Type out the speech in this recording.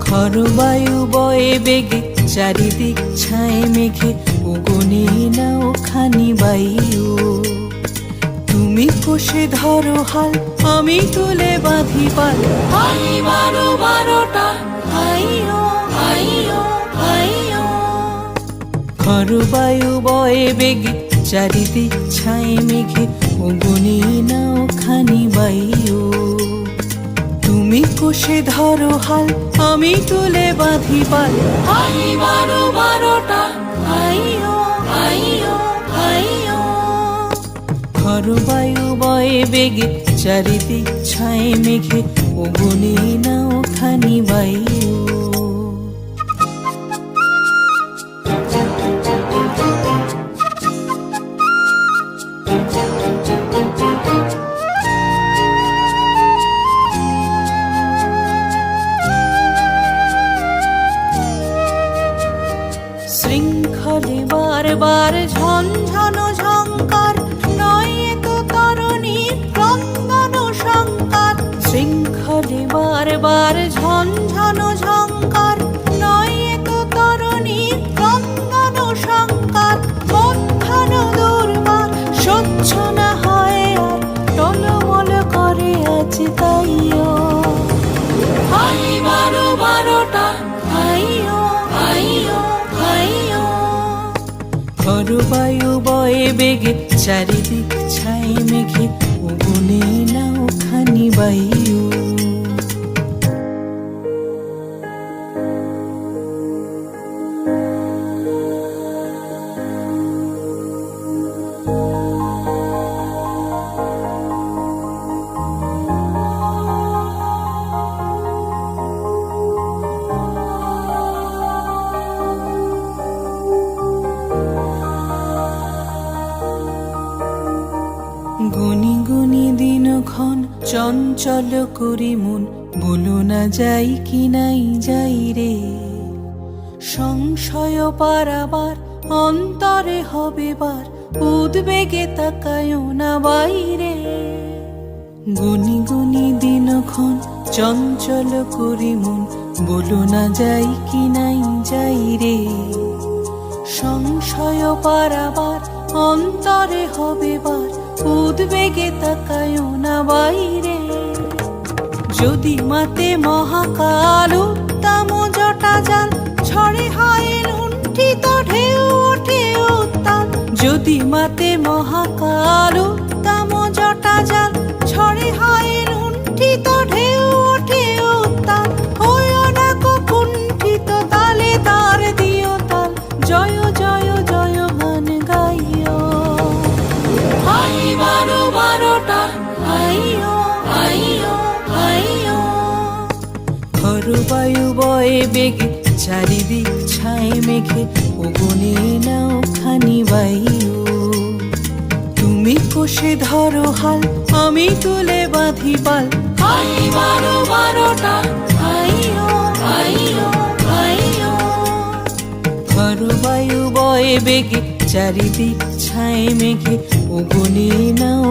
খরবায়ু বয়ে বেগে চারিদিক ছায় মেঘে ওগোনে নাও খানি বায়ু। তুমি কষে ধরো হাল, আমি তুলে বাঁধি পাল। হাই বারো বারোটা, হাইও হাইও হাইও। খরবায়ু বয়ে বেগে চারিদিক ছায় মেঘে ওগোনে নাও খানি বায়ু। তুমি কষে ধরো হাল, আমি তুলে বাঁধি পাল। হাই বারো বারোটা, হাইও হাইও হাইও। খরবায়ু বয়ে বেগে চারিদিক ছায় মেঘে ওগোনে নাও খানি বায়ু। শৃঙ্খলে বারবার ঝনঝনো ঝঙ্কার, নয় তো তরণীর ক্রন্দন সংকার। শৃঙ্খলে বারবার ঝনঝনো ঝঙ্কার, নয় তো তরণীর ক্রন্দন সংকার। বন্ধন দুর্বার সহ্য না হয় আর, টলমল করে আজ তাইও। হাই বারো বারোটা, হাইও হাইও হাইও। খরবায়ু বয়ে বেগে চারিদিক ছায় মেঘে ওগোনে নাও খানি বায়ু। গুনি গুনি দিনক্ষণ চঞ্চল করি মন, বলো না যাই কি নাই যাই রে। সংশয় পারাবার অন্তরে হবে বার, উদ্বেগে তাকায়ও না বাইরে। গুনি গুনি দিনক্ষণ চঞ্চল করি মন, বলো না যাই কি নাই যাই রে। সংশয় পারাবার অন্তরে হবে বার, উদ্বেগে তাকায়ও না বাইরে। যদি মাতে মহাকাল উত্তম জটা জাল, ঝড়ে হয় লুণ্ঠিত ঢেউ ওঠে উত্তাল। যদি মাতে মহাকাল উত্তম জটা জাল, ঝড়ে হয় লুণ্ঠিত ঢেউ ওঠে উত্তাল। হইও না কুণ্ঠিত, তালে তার দিও তাল। জয় জয় জয় গান গাইও। হাই বারো বারোটা, হাইও হাইও হাইও। খরবায়ু বয়ে বেগে চারিদিক ছায় মেঘে ওগোনে নাও খানি বায়ু। তুমি কষে ধরো হাল, আমি তুলে বাঁধি পাল। হাই বারো বারোটা, হাইও হাইও হাইও। খরবায়ু বয়ে বেগে চারিদিক ছায় মেঘে ওগোনে নাও